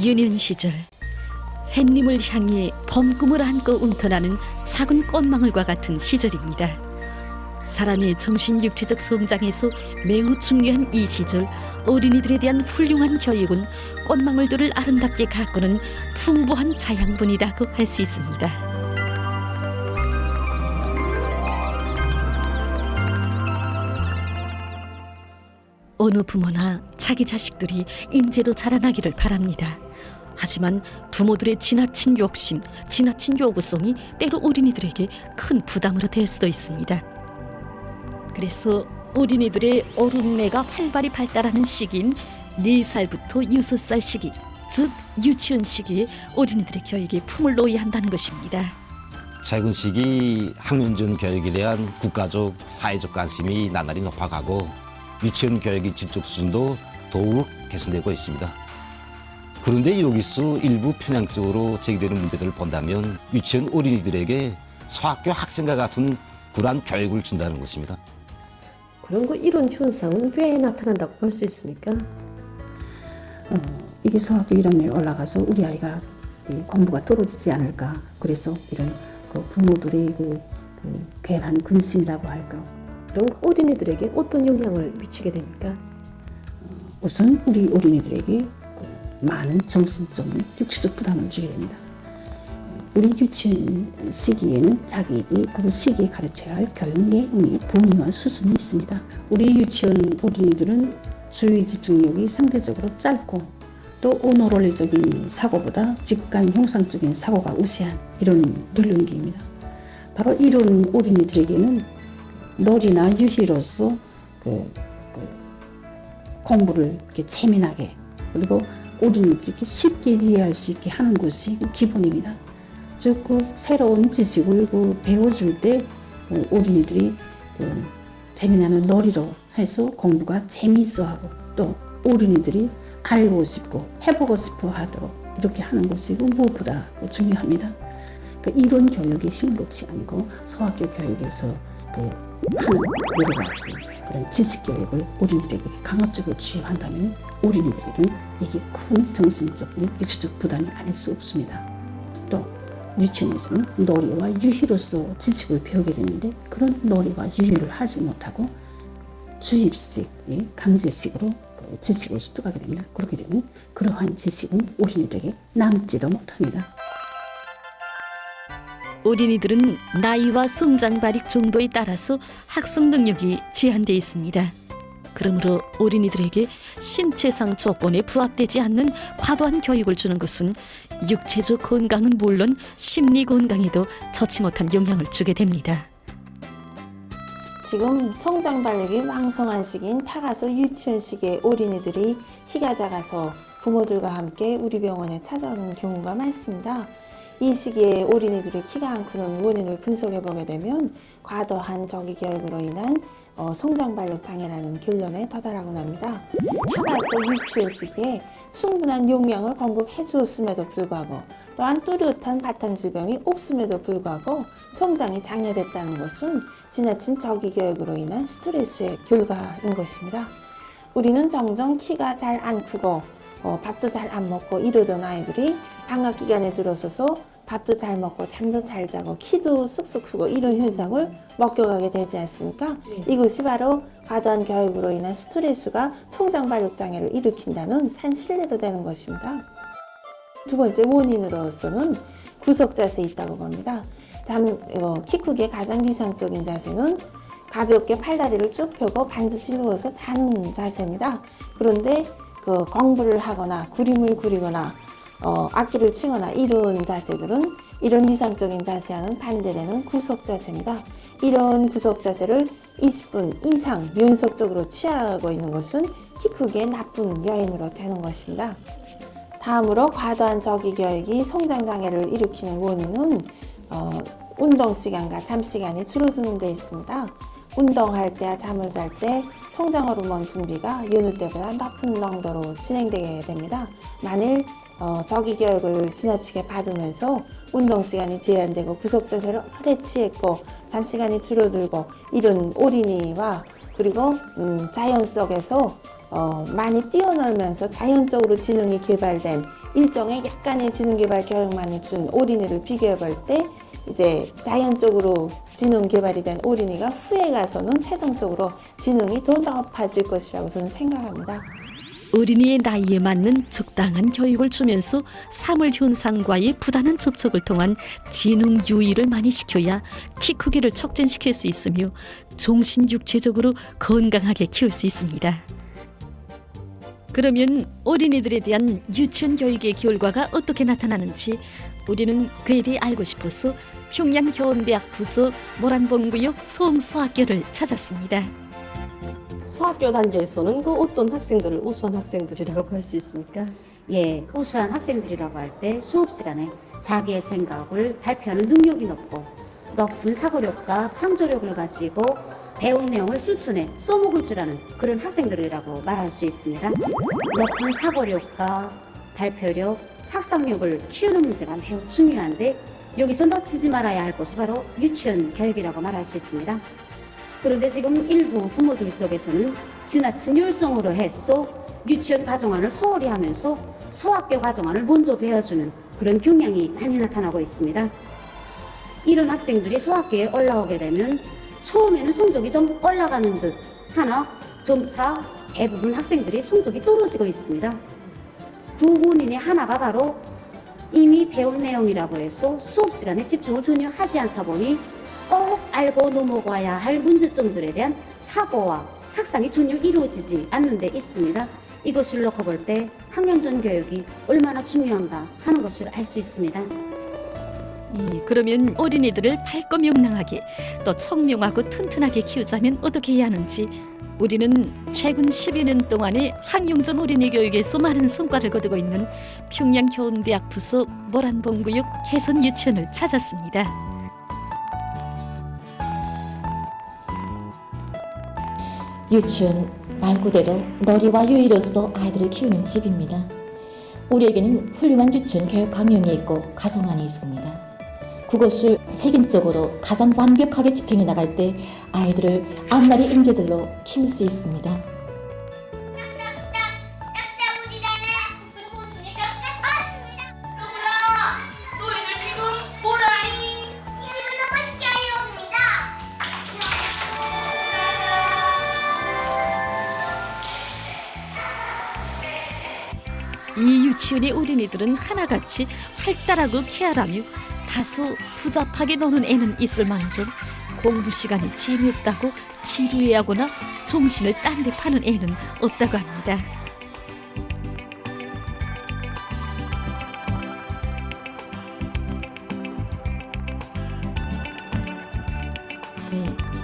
유년 시절 햇님을 향해 범꿈을 안고 움터나는 작은 꽃망울과 같은 시절입니다. 사람의 정신 육체적 성장에서 매우 중요한 이 시절, 어린이들에 대한 훌륭한 교육은 꽃망울들을 아름답게 가꾸는 풍부한 자양분이라고 할 수 있습니다. 어느 부모나 자기 자식들이 인재로 자라나기를 바랍니다. 하지만 부모들의 지나친 욕심, 지나친 요구성이 때로 어린이들에게 큰 부담으로 될 수도 있습니다. 그래서 어린이들의 어른뇌가 활발히 발달하는 시기인 4살부터 6살 시기, 즉 유치원 시기에 어린이들의 교육에 품을 놓아야 한다는 것입니다. 최근 시기 학년전 교육에 대한 국가적, 사회적 관심이 나날이 높아가고 유치원 교육의 질적 수준도 더욱 개선되고 있습니다. 그런데 여기서 일부 편향적으로 제기되는 문제들을 본다면 유치원 어린이들에게 소학교 학생과 같은 그러한 교육을 준다는 것입니다. 그런 거 이런 현상은 왜 나타난다고 볼 수 있습니까? 이게 소학교 1학년에 올라가서 우리 아이가 공부가 떨어지지 않을까. 그래서 이런 부모들의 괜한 근심이라고 할까. 그럼 어린이들에게 어떤 영향을 미치게 됩니까? 우선 우리 어린이들에게 많은 정신적인 육체적 부담을 주게 됩니다. 우리 유치원 시기에는 자기에게 그 시기에 가르쳐야 할 교육 내용이 범위와 수준이 있습니다. 우리 유치원 어린이들은 주의 집중력이 상대적으로 짧고 또 언어론리적인 사고보다 직관 형상적인 사고가 우세한 이런 연령기입니다. 바로 이런 어린이들에게는 놀이나 유희로서 공부를 이렇게 재미나게 그리고 어린이들이 이렇게 쉽게 이해할 수 있게 하는 것이 기본입니다. 즉, 새로운 지식을 배워줄 때 어린이들이 재미나는 놀이로 해서 공부가 재미있어하고 또 어린이들이 알고 싶고 해보고 싶어 하도록 이렇게 하는 것이 무엇보다 중요합니다. 그러니까 이런 교육이 심각치 않고 소학교 교육에서 하는 여러 가지 그런 지식 교육을 어린이들에게 강압적으로 주입한다면 어린이들에게는 이게 큰 정신적인 육체적 부담이 아닐 수 없습니다. 또 유치원에서는 놀이와 유희로서 지식을 배우게 되는데 그런 놀이와 유희를 하지 못하고 주입식, 강제식으로 지식을 습득하게 됩니다. 그렇게 되면 그러한 지식은 어린이들에게 남지도 못합니다. 어린이들은 나이와 성장 발육 정도에 따라서 학습 능력이 제한되어 있습니다. 그러므로 어린이들에게 신체상 조건에 부합되지 않는 과도한 교육을 주는 것은 육체적 건강은 물론 심리 건강에도 좋지 못한 영향을 주게 됩니다. 지금 성장 발육이 왕성한 시기인 타가서 유치원 시기의 어린이들이 키가 작아서 부모들과 함께 우리 병원에 찾아오는 경우가 많습니다. 이 시기에 어린이들이 키가 안 크는 원인을 분석해보게 되면 과도한 저기 교육으로 인한 성장 발육 장애라는 결론에 도달하곤 합니다. 타가서 유치원 시기에 충분한 용량을 공급해 주었음에도 불구하고 또한 뚜렷한 바탕 질병이 없음에도 불구하고 성장이 장려됐다는 것은 지나친 저기 교육으로 인한 스트레스의 결과인 것입니다. 우리는 종종 키가 잘 안 크고 밥도 잘 안 먹고 이러던 아이들이 방학 기간에 들어서서 밥도 잘 먹고 잠도 잘 자고 키도 쑥쑥 크고 이런 현상을 목격하게 되지 않습니까? 이것이 바로 과도한 교육으로 인한 스트레스가 성장 발육 장애를 일으킨다는 산신뢰로 되는 것입니다. 두 번째 원인으로서는 구석 자세에 있다고 봅니다. 키 크기의 가장 이상적인 자세는 가볍게 팔다리를 쭉 펴고 반드시 누워서 자는 자세입니다. 그런데 공부를 하거나 그림을 그리거나 악기를 치거나 이런 자세들은 이런 이상적인 자세와는 반대되는 구석 자세입니다. 이런 구석 자세를 20분 이상 연속적으로 취하고 있는 것은 키 크기의 나쁜 요인으로 되는 것입니다. 다음으로 과도한 저기 교육이 성장 장애를 일으키는 원인은 운동 시간과 잠 시간이 줄어드는 데 있습니다. 운동할 때와 잠을 잘 때 성장 호르몬 분비가 여느 때보다 높은 농도로 진행되게 됩니다. 만일 저기 교육을 지나치게 받으면서 운동 시간이 제한되고 구석 자세를 오래 취했고 잠 시간이 줄어들고 이런 어린이와 그리고 자연 속에서 많이 뛰어놀면서 자연적으로 지능이 개발된 일정의 약간의 지능 개발 교육만을 준 어린이를 비교해 볼 때 이제 자연적으로 지능 개발이 된 어린이가 후에 가서는 최종적으로 지능이 더 높아질 것이라고 저는 생각합니다. 어린이의 나이에 맞는 적당한 교육을 주면서 사물 현상과의 부단한 접촉을 통한 지능 유의를 많이 시켜야 키 크기를 촉진시킬 수 있으며 정신 육체적으로 건강하게 키울 수 있습니다. 그러면 어린이들에 대한 유치원 교육의 결과가 어떻게 나타나는지 우리는 그에 대해 알고 싶어서 평양교원대학 부서 모란봉구역 소흥소학교를 찾았습니다. 소학교 단지에서는 그 어떤 학생들을 우수한 학생들이라고 볼 수 있습니까? 예, 우수한 학생들이라고 할 때 수업 시간에 자기의 생각을 발표하는 능력이 높은 사고력과 창조력을 가지고 배운 내용을 실천해 써먹을 줄 아는 그런 학생들이라고 말할 수 있습니다. 높은 사고력과 발표력, 착상력을 키우는 문제가 매우 중요한데 여기서 놓치지 말아야 할 것이 바로 유치원 교육이라고 말할 수 있습니다. 그런데 지금 일부 부모들 속에서는 지나친 율성으로 해서 유치원 가정안을 소홀히 하면서 소학교 가정안을 먼저 배워주는 그런 경향이 많이 나타나고 있습니다. 이런 학생들이 소학교에 올라오게 되면 처음에는 성적이 좀 올라가는 듯 하나 점차 대부분 학생들이 성적이 떨어지고 있습니다. 그 원인의 하나가 바로 이미 배운 내용이라고 해서 수업 시간에 집중을 전혀 하지 않다 보니 꼭 알고 넘어가야 할 문제점들에 대한 사고와 착상이 전혀 이루어지지 않는 데 있습니다. 이것을 놓고 볼 때 학년전 교육이 얼마나 중요한가 하는 것을 알 수 있습니다. 그러면 어린이들을 밝고 명랑하게 또 청명하고 튼튼하게 키우자면 어떻게 해야 하는지 우리는 최근 10여 년 동안의 학용전 어린이 교육에서 많은 성과를 거두고 있는 평양교원대학 부서 모란봉구역 개선 유치원을 찾았습니다. 유치원 말 그대로 놀이와 유의로서 아이들을 키우는 집입니다. 우리에게는 훌륭한 유치원 교육 강령이 있고 가정안이 있습니다. 그것을 책임적으로 가장 완벽하게 집행해 나갈 때 아이들을 앞날의 인재들로 키울 수 있습니다. 이 유치원의 어린이들은 하나같이 활달하고 쾌활하며 다소 부잡하게 노는 애는 있을 망정 공부 시간이 재미없다고 지루해하거나 정신을 딴 데 파는 애는 없다고 합니다.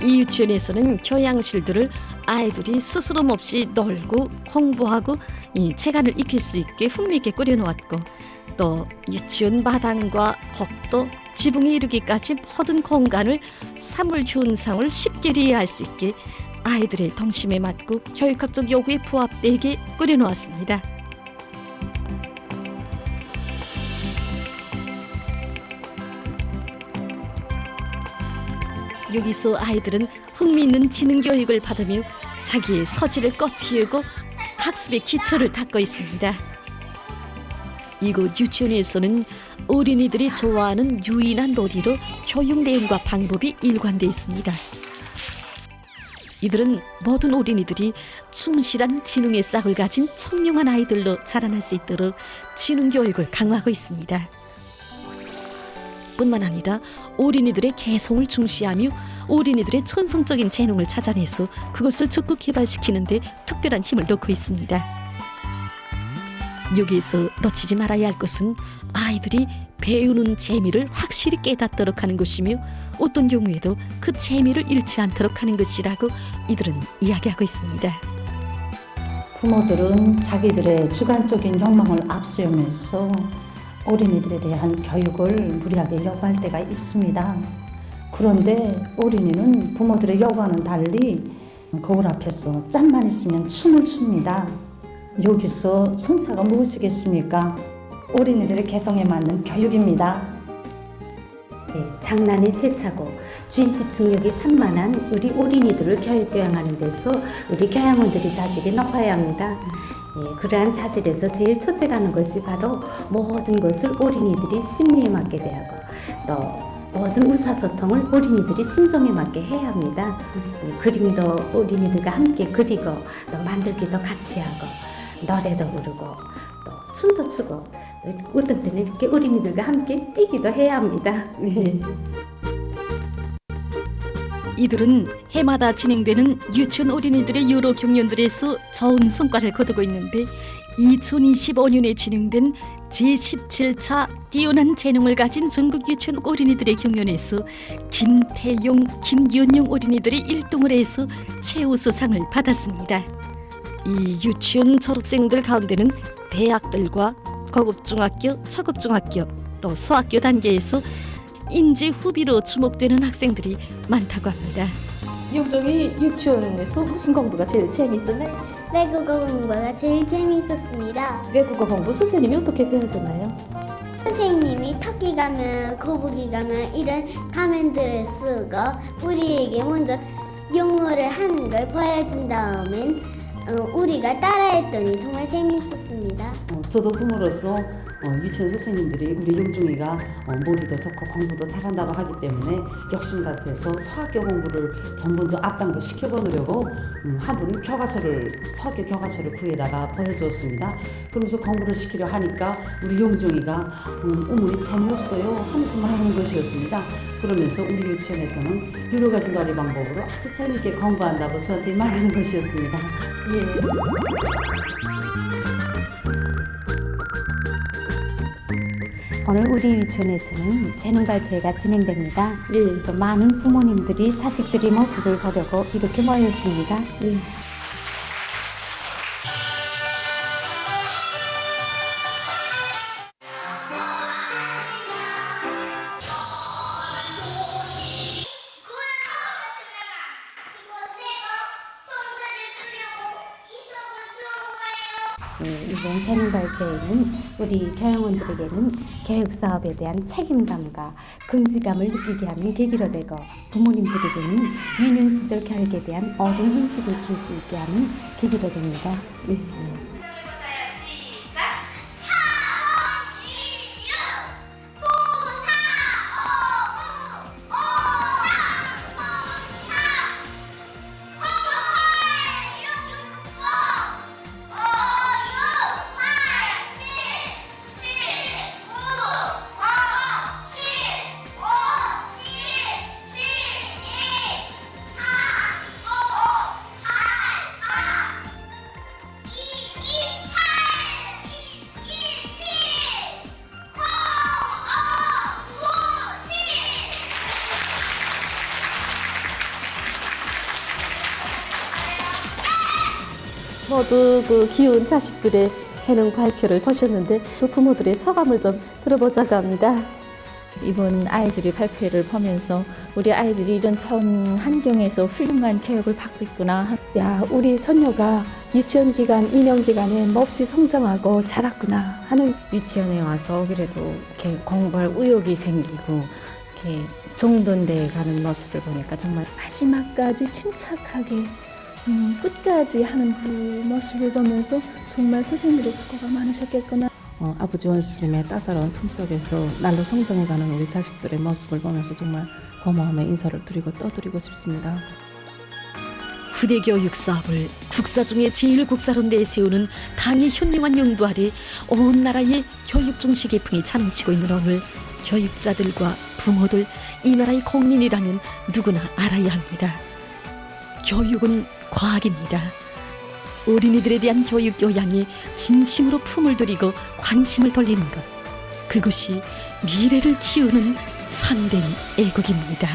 이 유치원에서는 교양실들을 아이들이 스스럼 없이 놀고 공부하고 이 체간을 익힐 수 있게 흥미있게 꾸려놓았고 또 유치원 마당과 복도, 지붕에 이르기까지 모든 공간을 사물 현상을 쉽게 이해할 수 있게 아이들의 동심에 맞고 교육학적 요구에 부합되게 꾸려놓았습니다. 여기서 아이들은 흥미있는 지능교육을 받으며 자기의 소질을 꽃피우고 학습의 기초를 닦고 있습니다. 이곳 유치원에서는 어린이들이 좋아하는 유인한 놀이로 교육 내용과 방법이 일관되어 있습니다. 이들은 모든 어린이들이 충실한 지능의 싹을 가진 청명한 아이들로 자라날 수 있도록 지능교육을 강화하고 있습니다. 뿐만 아니라 어린이들의 개성을 중시하며 어린이들의 천성적인 재능을 찾아내서 그것을 적극 개발시키는 데 특별한 힘을 넣고 있습니다. 여기에서 놓치지 말아야 할 것은 아이들이 배우는 재미를 확실히 깨닫도록 하는 것이며 어떤 경우에도 그 재미를 잃지 않도록 하는 것이라고 이들은 이야기하고 있습니다. 부모들은 자기들의 주관적인 욕망을 앞세우면서 어린이들에 대한 교육을 무리하게 요구할 때가 있습니다. 그런데 어린이는 부모들의 요구와는 달리 거울 앞에서 짬만 있으면 춤을 춥니다. 여기서 손차가 무엇이겠습니까? 어린이들의 개성에 맞는 교육입니다. 장난이 세차고 주의식 능력이 산만한 우리 어린이들을 교육하는 데서 우리 교양원들이 자질이 높아야 합니다. 그러한 자질에서 제일 첫째가 하는 것이 바로 모든 것을 어린이들이 심리에 맞게 대하고 또 모든 의사소통을 어린이들이 심정에 맞게 해야 합니다. 그림도 어린이들과 함께 그리고 또 만들기도 같이 하고 노래도 부르고 또 춤도 추고 어떤 때는 이렇게 어린이들과 함께 뛰기도 해야 합니다. 이들은 해마다 진행되는 유치원 어린이들의 여러 경연들에서 좋은 성과를 거두고 있는데 2025년에 진행된 제17차 뛰어난 재능을 가진 전국 유치원 어린이들의 경연에서 김태용, 김연용 어린이들이 1등을 해서 최우수상을 받았습니다. 이 유치원 졸업생들 가운데는 대학들과 고급중학교, 초급중학교, 또 소학교 단계에서 인재 후비로 주목되는 학생들이 많다고 합니다. 영종이 유치원에서 무슨 공부가 제일 재밌었나요? 외국어 공부가 제일 재미있었습니다. 외국어 공부 선생님이 어떻게 배워줬나요? 선생님이 토끼 가면, 거북이 가면 이런 가면들을 쓰고 우리에게 먼저 영어를 하는 걸 보여준 다음엔 우리가 따라했더니 정말 재미있었습니다. 저도 부모로서 유치원 선생님들이 우리 영종이가 머리도 좋고 공부도 잘한다고 하기 때문에 욕심 같아서 소학교 공부를 전문적 앞당겨 시켜보려고 하루는 소학교 교과서를 구해다가 보여주었습니다. 그러면서 공부를 시키려 하니까 우리 영종이가 어머니 재미없어요 하면서 말하는 것이었습니다. 그러면서 우리 유치원에서는 여러 가지 놀이 방법으로 아주 재미있게 공부한다고 저한테 말하는 것이었습니다. 오늘 우리 유치원에서는 재능 발표회가 진행됩니다. 그래서 많은 부모님들이 자식들의 모습을 보려고 이렇게 모였습니다. 이번 재능 발표회는 우리 교양원들에게는 교육 사업에 대한 책임감과 긍지감을 느끼게 하는 계기로 되고 부모님들에게는 유년 시절 교육에 대한 옳은 인식을 줄 수 있게 하는 계기로 됩니다. 모두 그 귀여운 자식들의 재능 발표를 보셨는데 그 부모들의 소감을 좀 들어보자고 합니다. 이번 아이들의 발표를 보면서 우리 아이들이 이런 좋은 환경에서 훌륭한 교육을 받고 있구나. 야, 우리 손녀가 유치원 기간, 2년 기간에 몹시 성장하고 자랐구나 하는. 유치원에 와서 그래도 이렇게 공부할 의욕이 생기고 이렇게 정돈돼 가는 모습을 보니까 정말 마지막까지 침착하게 끝까지 하는 그 모습을 보면서 정말 선생님들의 수고가 많으셨겠구나. 아버지 원수님의 따사로운 품속에서 날로 성장해가는 우리 자식들의 모습을 보면서 정말 고마움의 인사를 드리고 떠드리고 싶습니다. 후대 교육 사업을 국사 중에 제일 국사로 내세우는 당의 현명한 용도 아래 온 나라의 교육 종식 계풍이 자넘치고 있는 오늘 교육자들과 부모들, 이 나라의 국민이라면 누구나 알아야 합니다. 교육은 과학입니다. 어린이들에 대한 교육 교양에 진심으로 품을 들이고 관심을 돌리는 것, 그것이 미래를 키우는 참된 애국입니다.